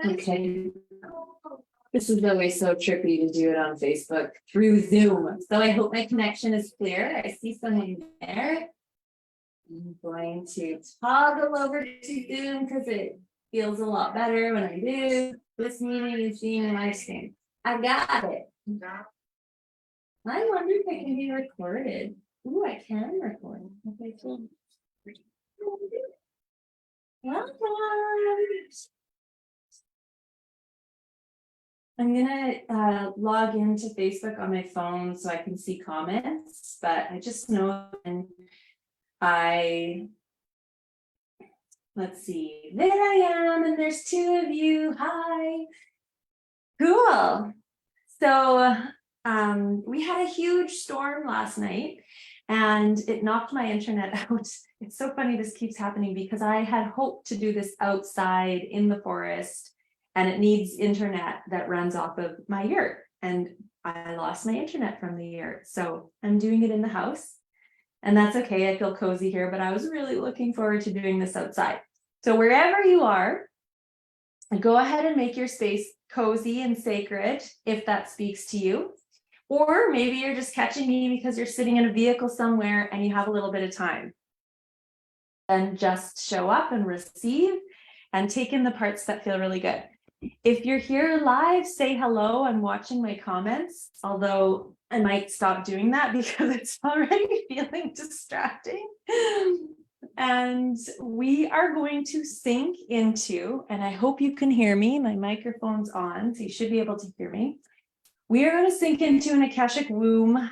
Okay. This is always so trippy to do it on Facebook through Zoom. So I hope my connection is clear. I see someone there. I'm going to toggle over to Zoom because it feels a lot better when I do. This meeting is being live streamed. I got it. I wonder if I can be recorded. Ooh, I can record. Okay, cool. Welcome. I'm gonna log into Facebook on my phone so I can see comments, but I just know let's see, there I am, and there's two of you. Hi. Cool. So we had a huge storm last night and it knocked my internet out. It's so funny this keeps happening because I had hoped to do this outside in the forest and it needs internet that runs off of my yurt, and I lost my internet from the yurt. So I'm doing it in the house, and that's okay. I feel cozy here, but I was really looking forward to doing this outside. So wherever you are, go ahead and make your space cozy and sacred if that speaks to you. Or maybe you're just catching me because you're sitting in a vehicle somewhere and you have a little bit of time. And just show up and receive and take in the parts that feel really good. If you're here live, say hello. I'm watching my comments, although I might stop doing that because it's already feeling distracting. And we are going to sync into, and I hope you can hear me, my microphone's on, so you should be able to hear me. We are going to sync into an Akashic womb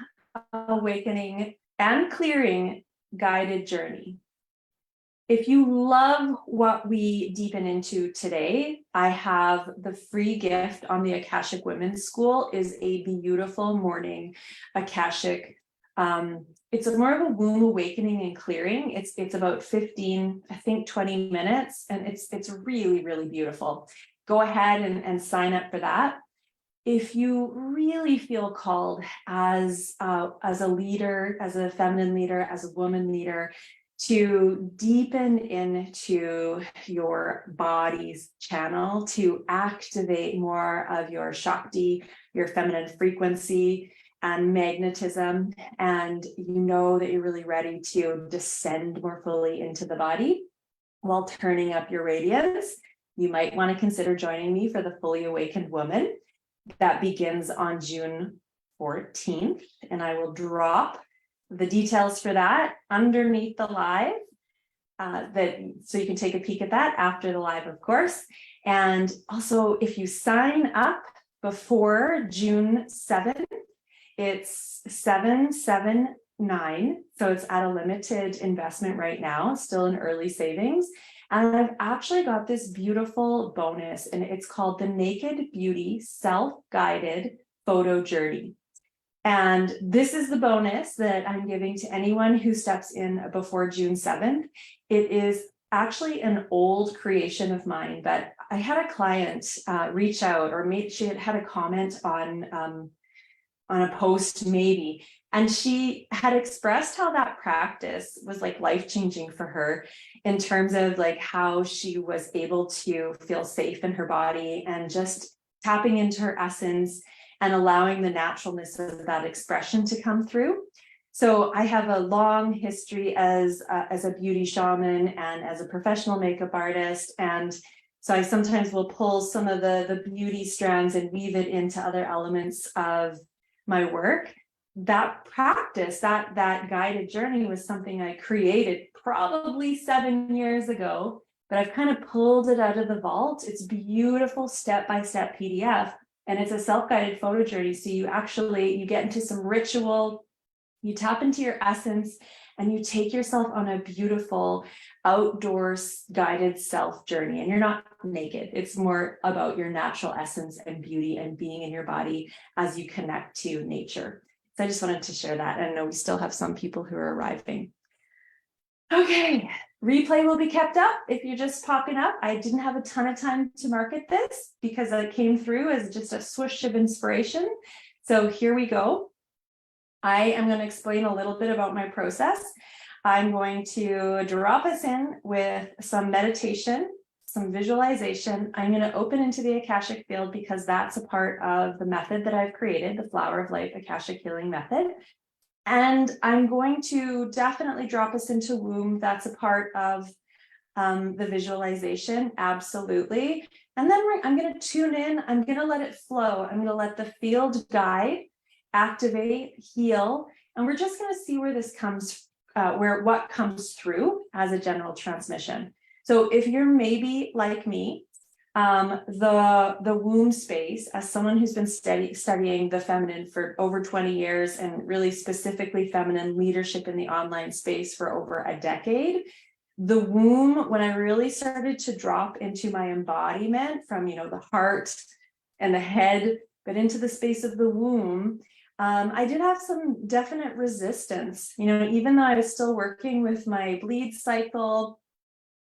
awakening and clearing guided journey. If you love what we deepen into today, I have the free gift on the Akashic Women's School is a beautiful morning Akashic. It's more of a womb awakening and clearing. It's about 15, I think 20 minutes, and it's really, really beautiful. Go ahead and sign up for that. If you really feel called as a leader, as a feminine leader, as a woman leader, to deepen into your body's channel, to activate more of your Shakti, your feminine frequency and magnetism, and you know that you're really ready to descend more fully into the body while turning up your radiance, you might want to consider joining me for the Fully Awakened Woman. That begins on June 14th, and I will drop the details for that underneath the live, so you can take a peek at that after the live, of course. And also, if you sign up before June 7th, it's 779, so it's at a limited investment right now, still in early savings. And I've actually got this beautiful bonus, and it's called the Naked Beauty Self-Guided Photo Journey. And this is the bonus that I'm giving to anyone who steps in before June 7th. It is actually an old creation of mine, but I had a client reach out, or she had a comment on a post maybe, and she had expressed how that practice was like life-changing for her in terms of like how she was able to feel safe in her body and just tapping into her essence and allowing the naturalness of that expression to come through. So I have a long history as a beauty shaman and as a professional makeup artist. And so I sometimes will pull some of the beauty strands and weave it into other elements of my work. That practice, that guided journey was something I created probably 7 years ago, but I've kind of pulled it out of the vault. It's beautiful step-by-step PDF. And it's a self-guided photo journey. So you get into some ritual, you tap into your essence, and you take yourself on a beautiful outdoors guided self journey. And you're not naked. It's more about your natural essence and beauty and being in your body as you connect to nature. So I just wanted to share that. And I know we still have some people who are arriving. Okay, replay will be kept up if you're just popping up. I didn't have a ton of time to market this because it came through as just a swoosh of inspiration. So here we go. I am going to explain a little bit about my process. I'm going to drop us in with some meditation, some visualization. I'm going to open into the Akashic field because that's a part of the method that I've created, the Flower of Life Akashic Healing Method. And I'm going to definitely drop us into womb. That's a part of the visualization, absolutely. And then I'm going to tune in. I'm going to let it flow. I'm going to let the field guide, activate, heal, and we're just going to see where this comes, what comes through as a general transmission. So if you're maybe like me, the womb space, as someone who's been studying the feminine for over 20 years and really specifically feminine leadership in the online space for over a decade, the womb, when I really started to drop into my embodiment from, the heart and the head, but into the space of the womb, I did have some definite resistance, even though I was still working with my bleed cycle.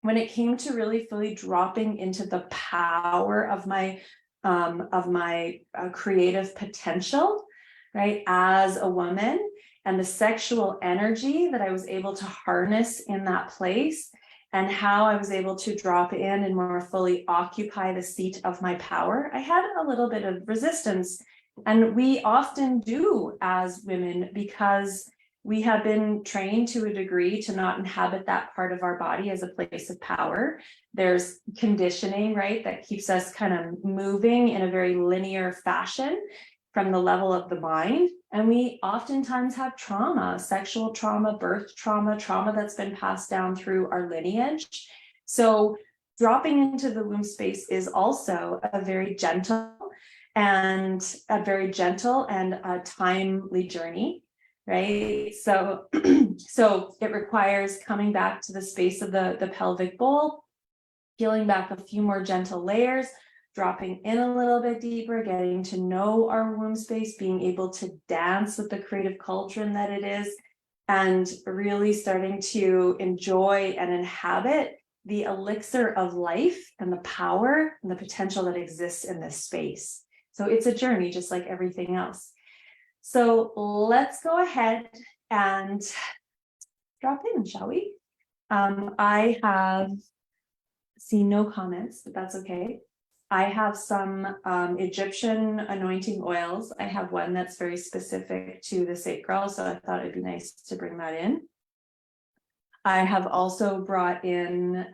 When it came to really fully dropping into the power of my creative potential, right, as a woman, and the sexual energy that I was able to harness in that place, and how I was able to drop in and more fully occupy the seat of my power, I had a little bit of resistance. And we often do as women, because we have been trained to a degree to not inhabit that part of our body as a place of power. There's conditioning, right, that keeps us kind of moving in a very linear fashion from the level of the mind. And we oftentimes have trauma, sexual trauma, birth trauma that's been passed down through our lineage. So dropping into the womb space is also a very gentle and a timely journey. Right. So, so it requires coming back to the space of the pelvic bowl, peeling back a few more gentle layers, dropping in a little bit deeper, getting to know our womb space, being able to dance with the creative cauldron that it is, and really starting to enjoy and inhabit the elixir of life and the power and the potential that exists in this space. So it's a journey, just like everything else. So let's go ahead and drop in, shall we? I have seen no comments, but that's okay. I have some Egyptian anointing oils. I have one that's very specific to the sacral, so I thought it'd be nice to bring that in. I have also brought in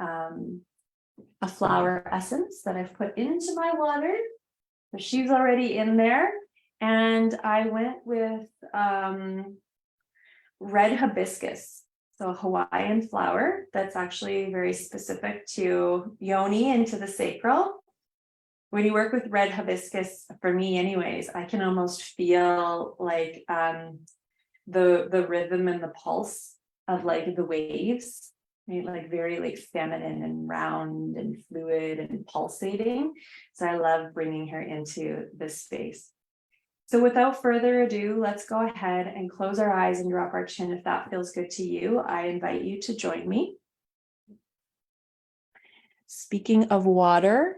a flower essence that I've put into my water. So she's already in there. And I went with red hibiscus, so a Hawaiian flower that's actually very specific to yoni and to the sacral. When you work with red hibiscus, for me anyways, I can almost feel like the rhythm and the pulse of like the waves, right? Like very like feminine and round and fluid and pulsating. So I love bringing her into this space. So without further ado, let's go ahead and close our eyes and drop our chin if that feels good to you. I invite you to join me. Speaking of water,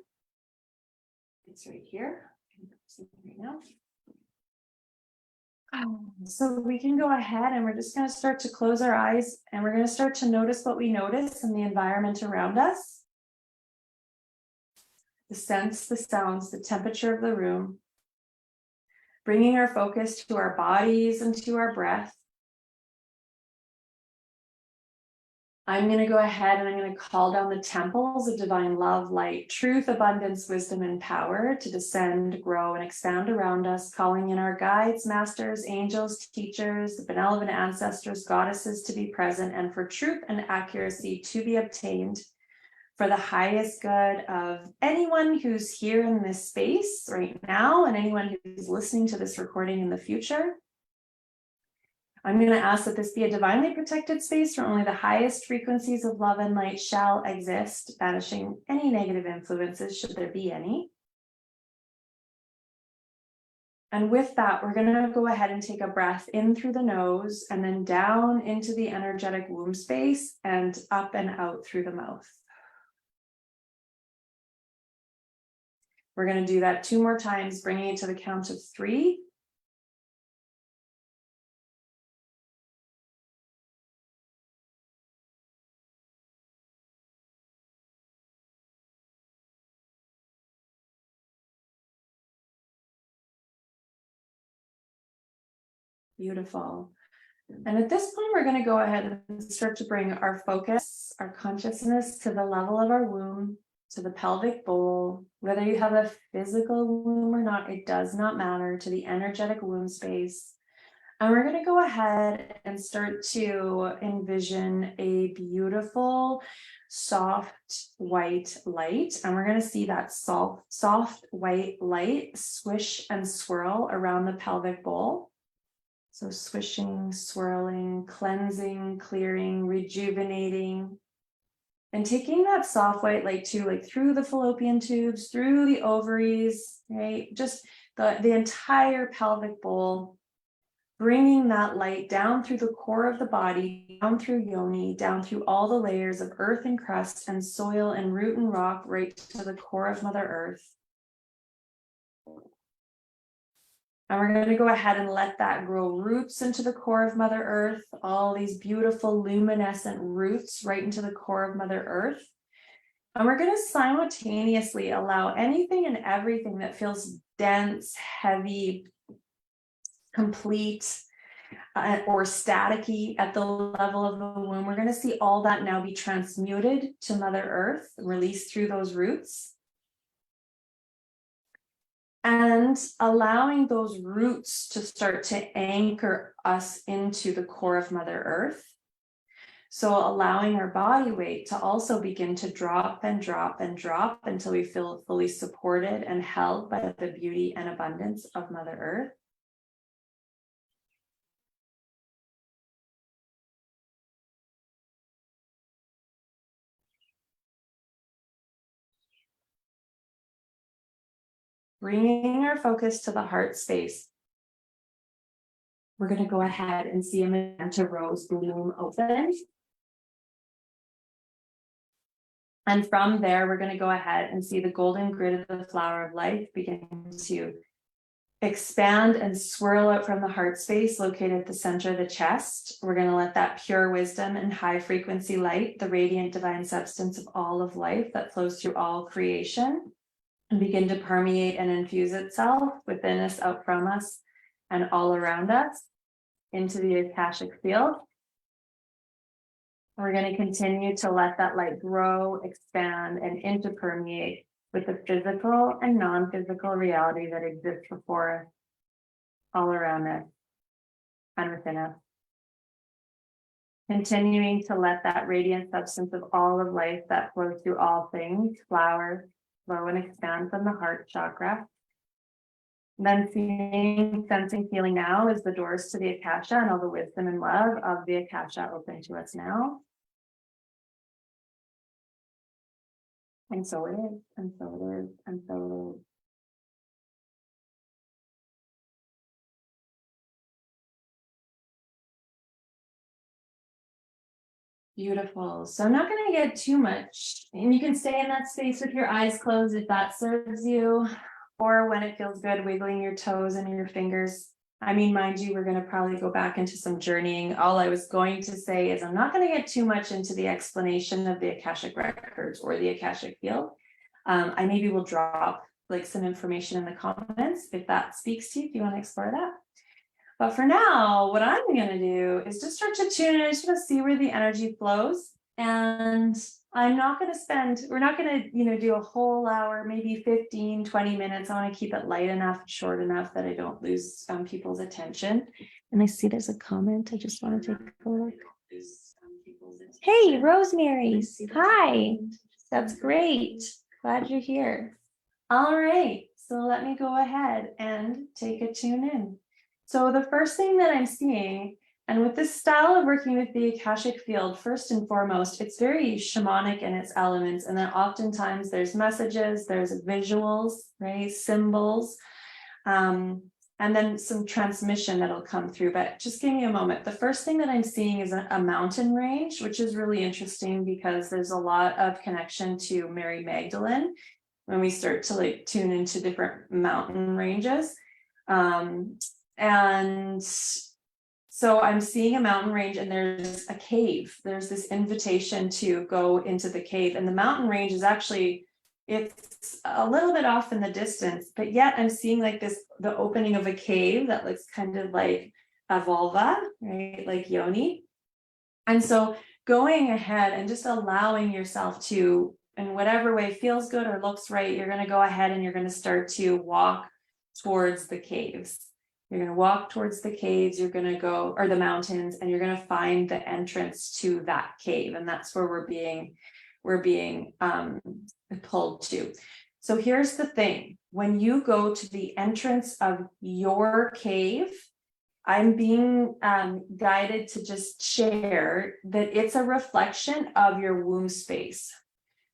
it's right here. Right now. So we can go ahead and we're just going to start to close our eyes, and we're going to start to notice what we notice in the environment around us. The scents, the sounds, the temperature of the room. Bringing our focus to our bodies and to our breath. I'm going to go ahead and I'm going to call down the temples of divine love, light, truth, abundance, wisdom, and power to descend, grow, and expand around us, calling in our guides, masters, angels, teachers, the benevolent ancestors, goddesses to be present, and for truth and accuracy to be obtained for the highest good of anyone who's here in this space right now and anyone who's listening to this recording in the future. I'm going to ask that this be a divinely protected space where only the highest frequencies of love and light shall exist, banishing any negative influences, should there be any. And with that, we're going to go ahead and take a breath in through the nose and then down into the energetic womb space and up and out through the mouth. We're going to do that 2 more times, bringing it to the count of 3. Beautiful. And at this point, we're going to go ahead and start to bring our focus, our consciousness to the level of our womb, to the pelvic bowl. Whether you have a physical womb or not, it does not matter, to the energetic womb space. And we're going to go ahead and start to envision a beautiful, soft white light. And we're going to see that soft white light swish and swirl around the pelvic bowl. So swishing, swirling, cleansing, clearing, rejuvenating, and taking that soft white light too, like through the fallopian tubes, through the ovaries, right? Just the entire pelvic bowl, bringing that light down through the core of the body, down through yoni, down through all the layers of earth and crust and soil and root and rock, right to the core of Mother Earth. And we're going to go ahead and let that grow roots into the core of Mother Earth, all these beautiful luminescent roots right into the core of Mother Earth. And we're going to simultaneously allow anything and everything that feels dense, heavy, complete, or staticky at the level of the womb. We're going to see all that now be transmuted to Mother Earth, released through those roots. And allowing those roots to start to anchor us into the core of Mother Earth. So allowing our body weight to also begin to drop and drop and drop until we feel fully supported and held by the beauty and abundance of Mother Earth. Bringing our focus to the heart space. We're going to go ahead and see a magenta rose bloom open. And from there, we're going to go ahead and see the golden grid of the flower of life begin to expand and swirl out from the heart space located at the center of the chest. We're going to let that pure wisdom and high frequency light, the radiant divine substance of all of life that flows through all creation, and begin to permeate and infuse itself within us, out from us, and all around us into the Akashic field. We're going to continue to let that light grow, expand, and interpermeate with the physical and non-physical reality that exists before us, all around us, and within us. Continuing to let that radiant substance of all of life that flows through all things flower, flow, and expand from the heart chakra. Then seeing, sensing, feeling now is the doors to the Akasha and all the wisdom and love of the Akasha open to us now. And so it is, and so it is, and so it is. Beautiful. So I'm not going to get too much, and you can stay in that space with your eyes closed if that serves you, or when it feels good, wiggling your toes and your fingers. I mean, mind you, we're going to probably go back into some journeying. All I was going to say is I'm not going to get too much into the explanation of the Akashic records or the Akashic field. I maybe will drop like some information in the comments if that speaks to you, if you want to explore that. But for now, what I'm going to do is just start to tune in. I just want to see where the energy flows. And I'm not going to we're not going to, do a whole hour, maybe 15, 20 minutes. I want to keep it light enough, short enough that I don't lose people's attention. And I see there's a comment. I just want to take a look. Hey, Rosemary. Hi. That's great. Glad you're here. All right. So let me go ahead and take a tune in. So the first thing that I'm seeing, and with this style of working with the Akashic field, first and foremost, it's very shamanic in its elements. And then oftentimes there's messages, there's visuals, right? Symbols. and then some transmission that'll come through, but just give me a moment. The first thing that I'm seeing is a mountain range, which is really interesting because there's a lot of connection to Mary Magdalene when we start to like tune into different mountain ranges. And so I'm seeing a mountain range and there's a cave. There's this invitation to go into the cave, and the mountain range is actually, it's a little bit off in the distance, but yet I'm seeing like this, the opening of a cave that looks kind of like a vulva, right? Like yoni. And so going ahead and just allowing yourself to, in whatever way feels good or looks right, you're going to go ahead and you're going to start to walk towards the caves. You're going to walk towards the caves, you're going to go, or the mountains, and you're going to find the entrance to that cave. And that's where we're being pulled to. So here's the thing. When you go to the entrance of your cave, I'm being guided to just share that it's a reflection of your womb space.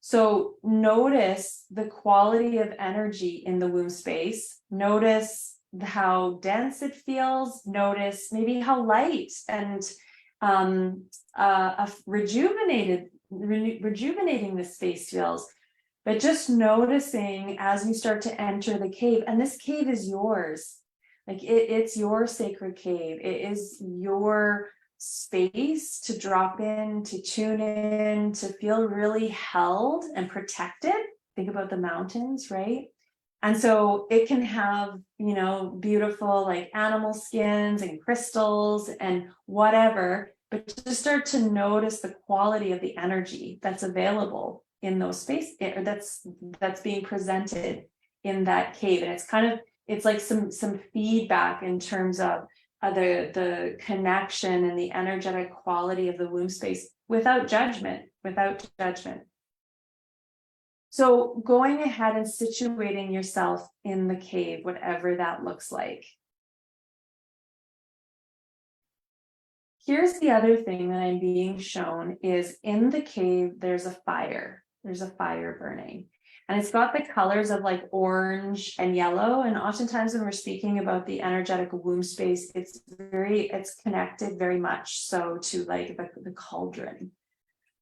So notice the quality of energy in the womb space. Notice how dense it feels. Notice maybe how light and rejuvenating the space feels. But just noticing as you start to enter the cave, and this cave is yours. Like it's your sacred cave. It is your space to drop in, to tune in, to feel really held and protected. Think about the mountains, right? And so it can have, you know, beautiful like animal skins and crystals and whatever, but just start to notice the quality of the energy that's available in those spaces, or that's being presented in that cave. And it's kind of, it's like some feedback in terms of the connection and the energetic quality of the womb space without judgment. So going ahead and situating yourself in the cave, whatever that looks like. Here's the other thing that I'm being shown is in the cave, there's a fire. There's a fire burning. And it's got the colors of like orange and yellow. And oftentimes when we're speaking about the energetic womb space, it's connected very much so to like the cauldron,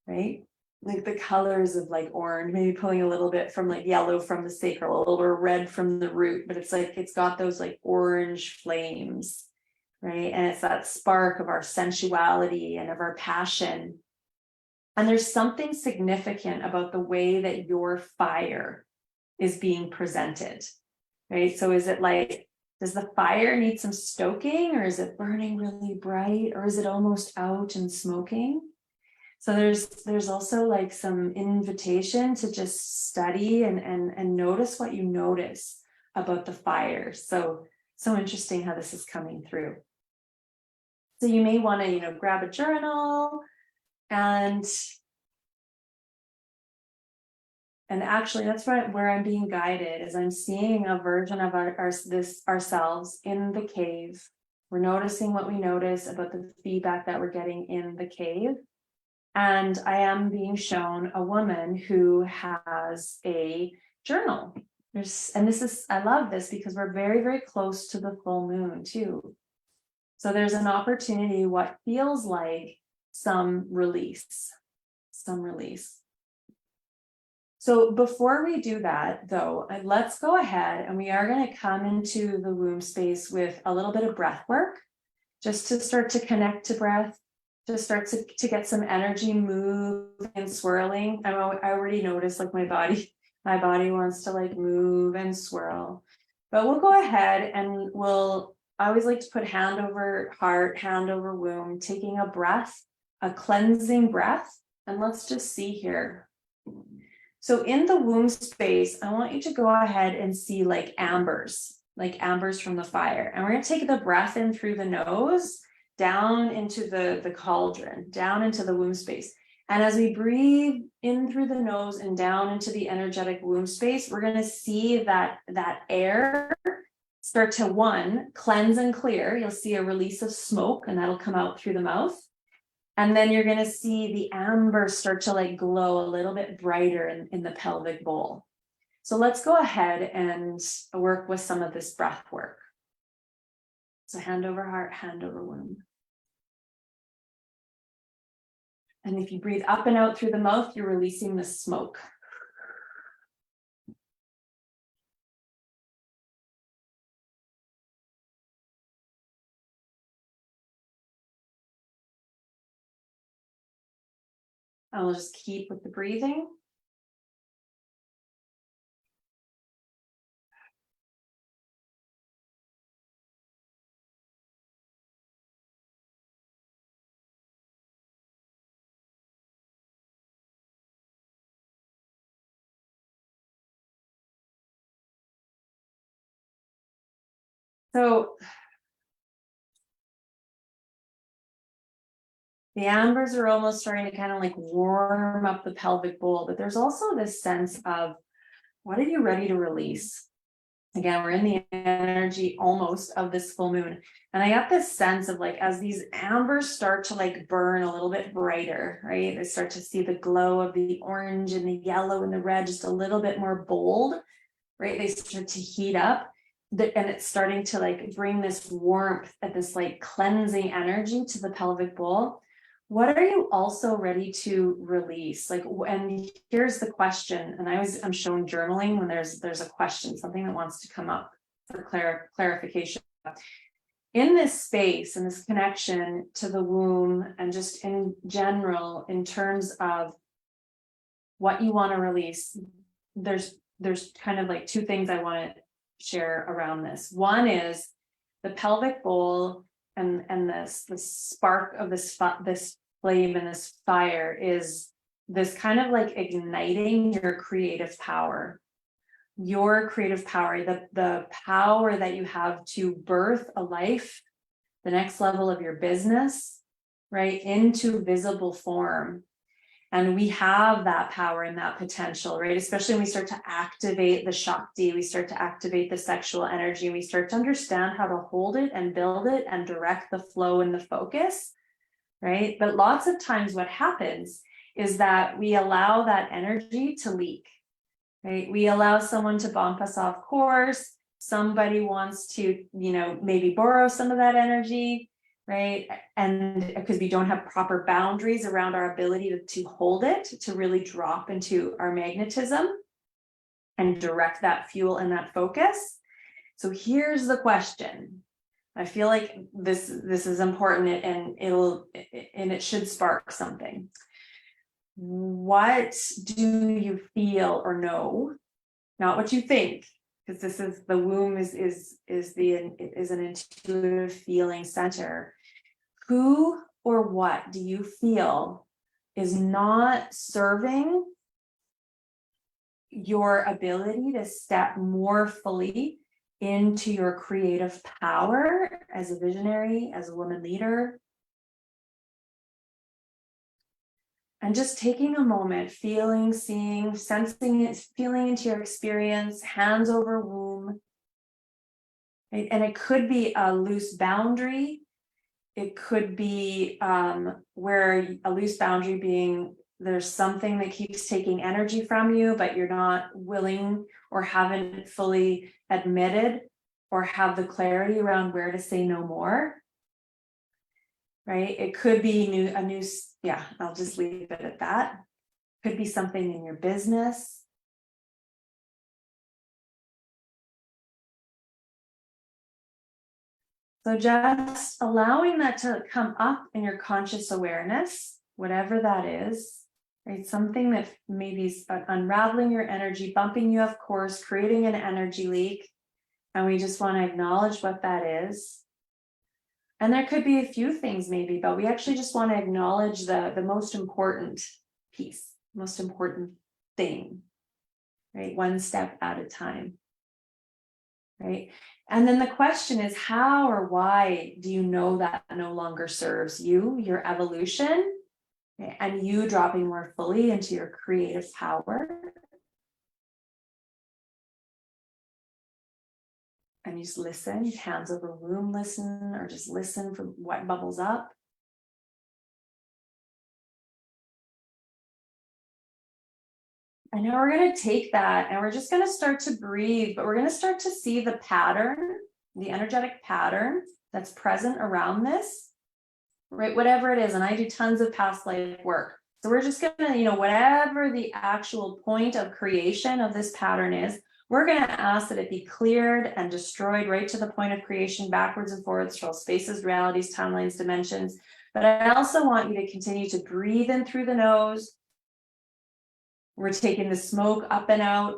right? Like the colors of like orange, maybe pulling a little bit from like yellow from the sacral, a little bit red from the root, but it's like, it's got those like orange flames, right? And it's that spark of our sensuality and of our passion. And there's something significant about the way that your fire is being presented, right? So is it like, does the fire need some stoking, or is it burning really bright, or is it almost out and smoking? So there's also like some invitation to just study and notice what you notice about the fire. So interesting how this is coming through. So you may want to, you know, grab a journal and actually that's where I'm being guided, is I'm seeing a version of ourselves in the cave. We're noticing what we notice about the feedback that we're getting in the cave. And I am being shown a woman who has a journal. I love this because we're very, very close to the full moon too. So there's an opportunity, what feels like some release. So before we do that though, let's go ahead and we are going to come into the womb space with a little bit of breath work, just to start to connect to breath, to start to get some energy moving and swirling. I already noticed like my body wants to like move and swirl, but we'll go ahead and I always like to put hand over heart, hand over womb, taking a breath, a cleansing breath. And let's just see here. So in the womb space, I want you to go ahead and see like ambers from the fire. And we're going to take the breath in through the nose, down into the cauldron, down into the womb space. And as we breathe in through the nose and down into the energetic womb space, we're going to see that air start to cleanse and clear. You'll see a release of smoke, and that'll come out through the mouth. And then you're going to see the amber start to like glow a little bit brighter in the pelvic bowl. So let's go ahead and work with some of this breath work. So hand over heart, hand over womb. And if you breathe up and out through the mouth, you're releasing the smoke. And we'll just keep with the breathing. So the ambers are almost starting to kind of like warm up the pelvic bowl, but there's also this sense of, what are you ready to release? Again, we're in the energy almost of this full moon. And I got this sense of like, as these ambers start to like burn a little bit brighter, right? They start to see the glow of the orange and the yellow and the red, just a little bit more bold, right? They start to heat up. And it's starting to like bring this warmth and this like cleansing energy to the pelvic bowl. What are you also ready to release? Like, and here's the question. And I'm shown journaling when there's a question, something that wants to come up for clarification. In this space, in this connection to the womb, and just in general, in terms of what you want to release, there's kind of like two things I want to share around this. One is the pelvic bowl and this the spark of this flame and this fire is this kind of like igniting your creative power, the power that you have to birth a life, the next level of your business, right, into visible form. And we have that power and that potential, right? Especially when we start to activate the Shakti, we start to activate the sexual energy, we start to understand how to hold it and build it and direct the flow and the focus, right? But lots of times what happens is that we allow that energy to leak, right? We allow someone to bump us off course. Somebody wants to, maybe borrow some of that energy, right? And because we don't have proper boundaries around our ability to hold it, to really drop into our magnetism and direct that fuel and that focus. So here's the question. I feel like this is important, and it should spark something. What do you feel or know? Not what you think, because this is the womb is an intuitive feeling center. Who or what do you feel is not serving your ability to step more fully into your creative power as a visionary, as a woman leader? And just taking a moment, feeling, seeing, sensing it, feeling into your experience, hands over womb. Right? And it could be a loose boundary. It could be where a loose boundary being there's something that keeps taking energy from you, but you're not willing or haven't fully admitted or have the clarity around where to say no more. Right? It could be I'll just leave it at that. Could be something in your business. So just allowing that to come up in your conscious awareness, whatever that is, right? Something that maybe is unraveling your energy, bumping you off course, creating an energy leak. And we just want to acknowledge what that is. And there could be a few things maybe, but we actually just want to acknowledge the most important piece, most important thing, right? One step at a time, right? And then the question is, how or why do you know that no longer serves you, your evolution, okay, and you dropping more fully into your creative power? And you just listen, hands over womb, listen, or just listen for what bubbles up. And now we're going to take that and we're just going to start to breathe, but we're going to start to see the pattern the energetic pattern that's present around this, right? Whatever it is. And I do tons of past life work. So we're just gonna, whatever the actual point of creation of this pattern is, we're gonna ask that it be cleared and destroyed right to the point of creation, backwards and forwards, through all spaces, realities, timelines, dimensions. But I also want you to continue to breathe in through the nose. We're taking the smoke up and out.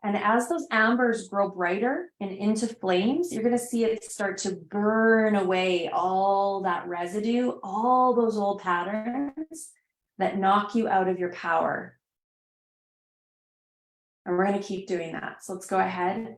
And as those ambers grow brighter and into flames, you're going to see it start to burn away all that residue, all those old patterns that knock you out of your power. And we're going to keep doing that. So let's go ahead.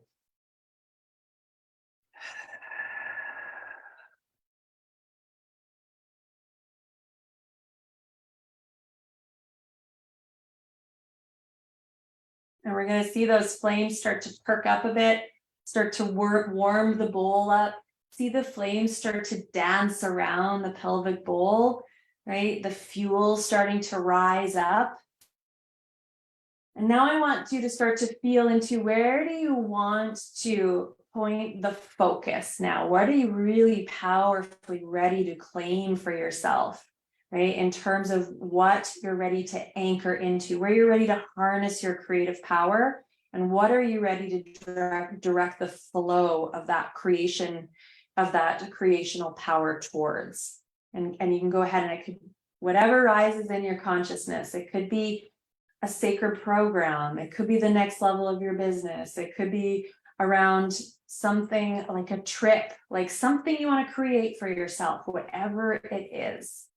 And we're going to see those flames start to perk up a bit, start to warm the bowl up. See the flames start to dance around the pelvic bowl, right? The fuel starting to rise up. And now I want you to start to feel into, where do you want to point the focus now? What are you really powerfully ready to claim for yourself, right? In terms of what you're ready to anchor into, where you're ready to harness your creative power, and what are you ready to direct the flow of that creation, of that creational power towards. And you can go ahead and it could, whatever rises in your consciousness, it could be a sacred program, it could be the next level of your business, it could be around something like a trip, like something you want to create for yourself, whatever it is.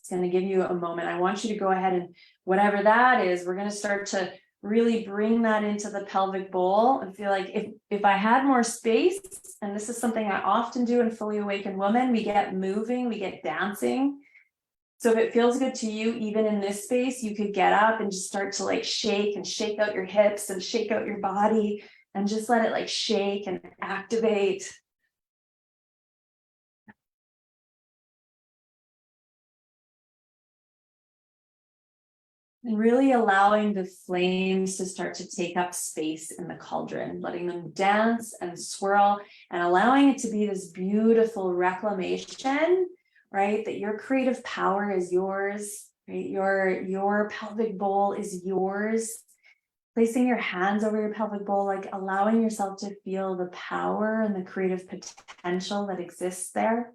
It's going to give you a moment. I want you to go ahead and whatever that is, we're going to start to really bring that into the pelvic bowl and feel like if I had more space, and this is something I often do in Fully Awakened Woman, we get moving, we get dancing. So if it feels good to you, even in this space, you could get up and just start to like shake and shake out your hips and shake out your body and just let it like shake and activate. And really allowing the flames to start to take up space in the cauldron, letting them dance and swirl and allowing it to be this beautiful reclamation, right? That your creative power is yours, right? Your pelvic bowl is yours. Placing your hands over your pelvic bowl, like allowing yourself to feel the power and the creative potential that exists there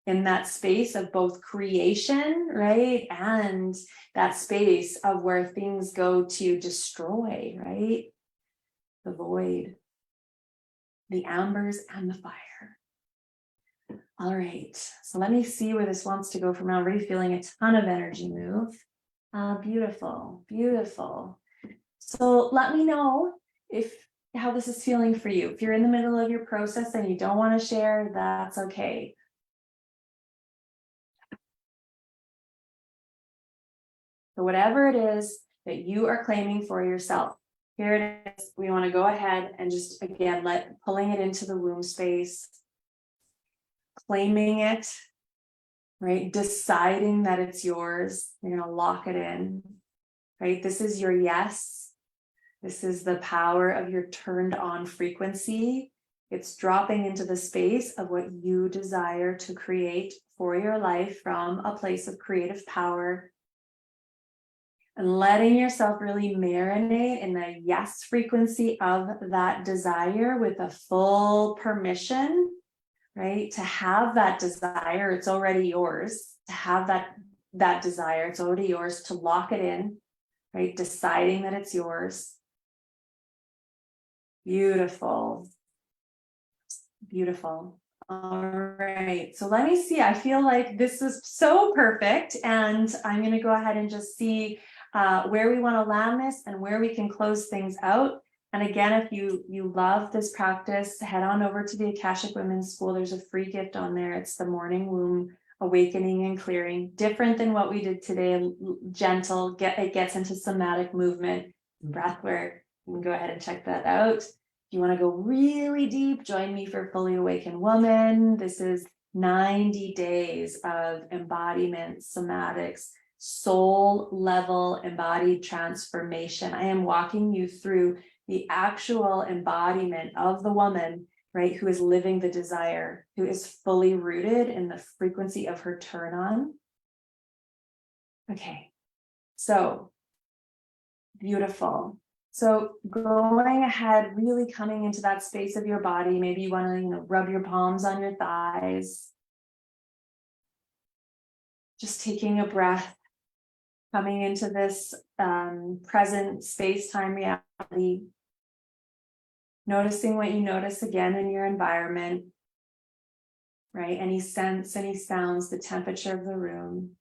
in that space of both creation, right? And that space of where things go to destroy, right? The void, the ambers, and the fire. All right, so let me see where this wants to go from now. I'm already feeling a ton of energy move. Beautiful, beautiful. So let me know how this is feeling for you. If you're in the middle of your process and you don't want to share, that's okay. So whatever it is that you are claiming for yourself, here it is. We want to go ahead and just, again, pulling it into the womb space, claiming it, right? Deciding that it's yours. You're going to lock it in, right? This is your yes. This is the power of your turned on frequency. It's dropping into the space of what you desire to create for your life from a place of creative power. And letting yourself really marinate in the yes frequency of that desire with a full permission, right? To have that desire, it's already yours. To have that desire, it's already yours. To lock it in, right? Deciding that it's yours. Beautiful. Beautiful. All right, so let me see. I feel like this is so perfect, and I'm going to go ahead and just see where we want to land this and where we can close things out. And again, if you love this practice, head on over to the Akashic Women's School. There's a free gift on there. It's the Morning Womb Awakening and Clearing. Different than what we did today, gentle. It gets into somatic movement, breath work. You can go ahead and check that out. If you want to go really deep, join me for Fully Awakened Woman. This is 90 days of embodiment, somatics, soul level embodied transformation. I am walking you through the actual embodiment of the woman, right, who is living the desire, who is fully rooted in the frequency of her turn on. Okay, so beautiful. So going ahead, really coming into that space of your body, maybe you want to, rub your palms on your thighs. Just taking a breath, coming into this present space-time reality. Noticing what you notice again in your environment, right? Any sense, any sounds, the temperature of the room.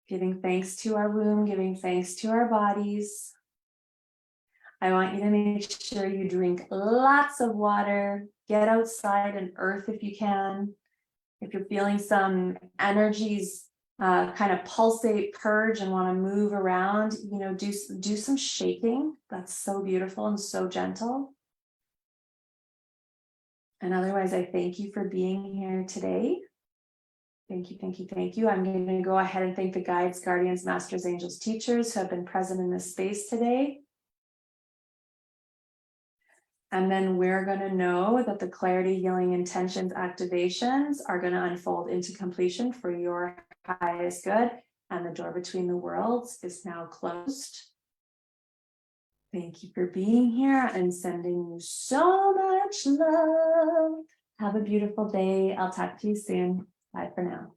Giving thanks to our room, giving thanks to our bodies. I want you to make sure you drink lots of water, get outside and earth if you can. If you're feeling some energies kind of pulsate, purge, and want to move around, do some shaking. That's so beautiful and so gentle. And otherwise, I thank you for being here today. Thank you, thank you, thank you. I'm going to go ahead and thank the guides, guardians, masters, angels, teachers who have been present in this space today. And then we're going to know that the clarity, healing, intentions, activations are going to unfold into completion for your highest good. And the door between the worlds is now closed. Thank you for being here and sending you so much love. Have a beautiful day. I'll talk to you soon. Bye for now.